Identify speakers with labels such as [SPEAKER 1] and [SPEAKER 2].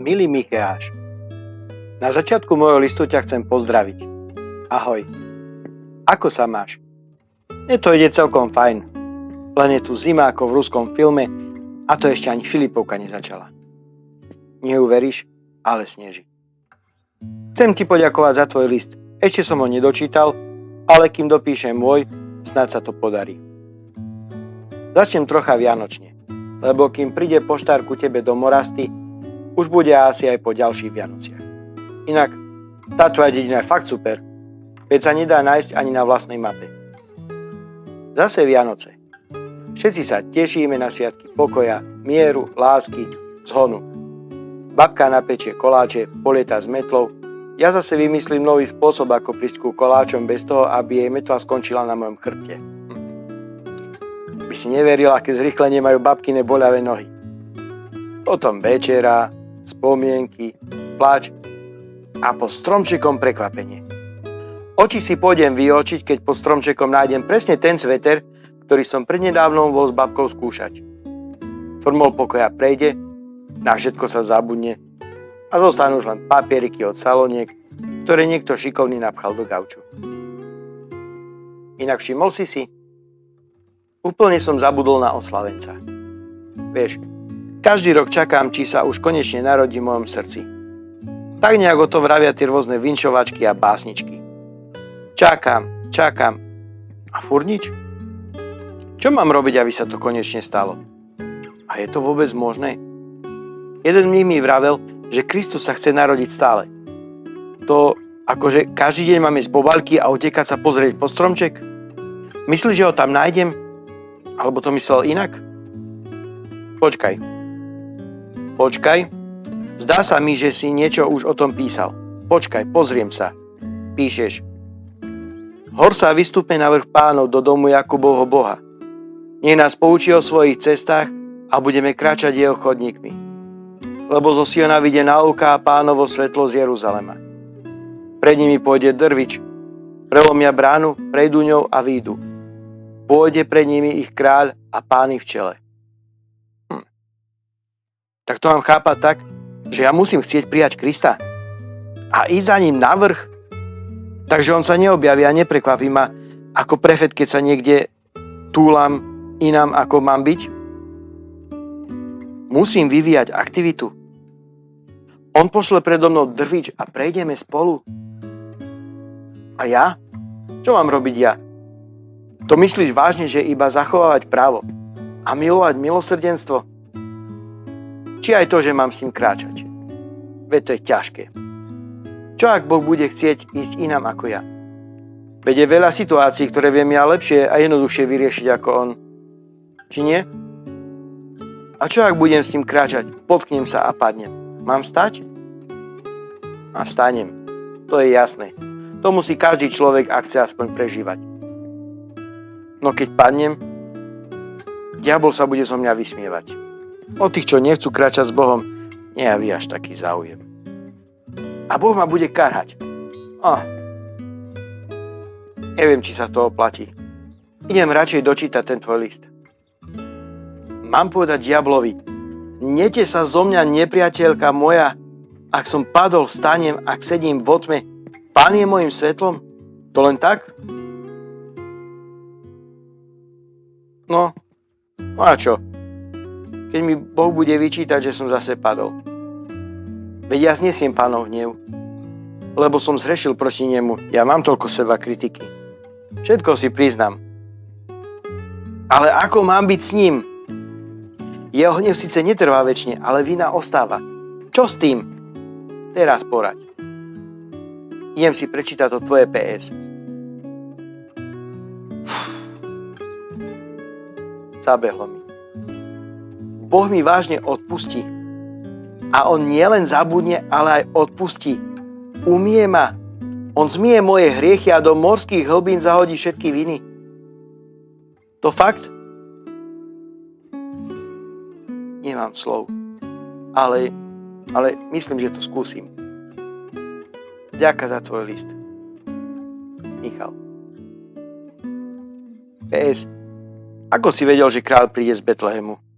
[SPEAKER 1] Milý Micháš, na začiatku môjho listu ťa chcem pozdraviť. Ahoj. Ako sa máš? Mne to ide celkom fajn. Len je tu zima ako v ruskom filme a to ešte ani Filipovka nezačala. Neuveríš, ale sneží. Chcem ti poďakovať za tvoj list. Ešte som ho nedočítal, ale kým dopíšem môj, snáď sa to podarí. Začnem trocha vianočne, lebo kým príde poštár ku tebe do Morasty, už bude asi aj po ďalších Vianociach. Inak, tá tvoja dedina je fakt super, veď sa nedá nájsť ani na vlastnej mape. Zase Vianoce. Všetci sa tešíme na sviatky pokoja, mieru, lásky, zhonu. Babka napečie koláče, polieta s metlou. Ja zase vymyslím nový spôsob, ako prísť ku koláčom bez toho, aby jej metla skončila na mojom chrbte. By si neverila, aké zrýchlenie majú babkine boľavé nohy. Potom večera, spomienky, plač a po stromčekom prekvapenie. Oči si pôjdem vyočiť, keď pod stromčekom nájdem presne ten sveter, ktorý som prednedávnom bol s babkou skúšať. Formol pokoja prejde, na všetko sa zabudne a zostanú už len papieriky od saloniek, ktoré niekto šikovný napchal do gauču. Inak všimol si? Úplne som zabudol na oslavenca. Vieš, každý rok čakám, či sa už konečne narodí v mojom srdci. Tak nejak o to vravia tie rôzne vinčovačky a básničky. Čakám. A furt nič? Čo mám robiť, aby sa to konečne stalo? A je to vôbec možné? Jeden z nich mi vravel, že Kristus sa chce narodiť stále. To akože každý deň mám ísť po baľky a utekať sa pozrieť pod stromček? Myslíš, že ho tam nájdem? Alebo to myslel inak? Počkaj. Zdá sa mi, že si niečo už o tom písal. Počkaj, pozriem sa. Píšeš. Hor sa vystúpe na vrch Pánov do domu Jakubovho Boha. Nech nás poučí o svojich cestách a budeme kráčať jeho chodníkmi. Lebo zo Siona vyjde náuka a Pánovo svetlo z Jeruzalema. Pred nimi pôjde drvič, prelomia bránu, prejdú ňou a výjdu. Pôjde pred nimi ich kráľ a pány v čele. Tak to mám chápať tak, že ja musím chcieť prijať Krista a ísť za ním na vrch. Takže on sa neobjaví a neprekvapí ma ako prefet, keď sa niekde túlam inám, ako mám byť. Musím vyvíjať aktivitu. On pošle predo mnou drvič a prejdeme spolu. A ja? Čo mám robiť ja? To myslíš vážne, že iba zachovávať právo a milovať milosrdenstvo? Či aj to, že mám s ním kráčať? Veď to je ťažké. Čo ak Boh bude chcieť ísť inám ako ja? Veď je veľa situácií, ktoré viem ja lepšie a jednoduchšie vyriešiť ako on. Či nie? A čo ak budem s ním kráčať, potknem sa a padnem? Mám vstať? A vstanem. To je jasné. To musí každý človek, ak chce aspoň prežívať. No keď padnem, diabol sa bude zo mňa vysmievať. Od tých, čo nechcú kráčať s Bohom, nejaví až taký záujem. A Boh ma bude karhať. Neviem, či sa to oplatí. Idem radšej dočítať ten tvoj list. Mám povedať diablovi, nete sa zo mňa, nepriateľka moja, ak som padol, vstanem, ak sedím v otme, Pán je mojim svetlom? To len tak? No a čo? Keď mi Boh bude vyčítať, že som zase padol. Veď ja znesiem Pánov hnev, lebo som zhrešil proti nemu. Ja mám toľko seba kritiky. Všetko si priznám. Ale ako mám byť s ním? Jeho hnev síce netrvá večne, ale vina ostáva. Čo s tým? Teraz poraď. Idem si prečítať to tvoje PS. Zabehlo mi. Boh mi vážne odpustí. A on nielen zabudne, ale aj odpustí. Umie ma. On zmie moje hriechy a do morských hlbín zahodí všetky viny. To fakt? Nemám slov. Ale myslím, že to skúsim. Ďakujem za tvoj list. Michal. PS. Ako si vedel, že kráľ príde z Betlehemu?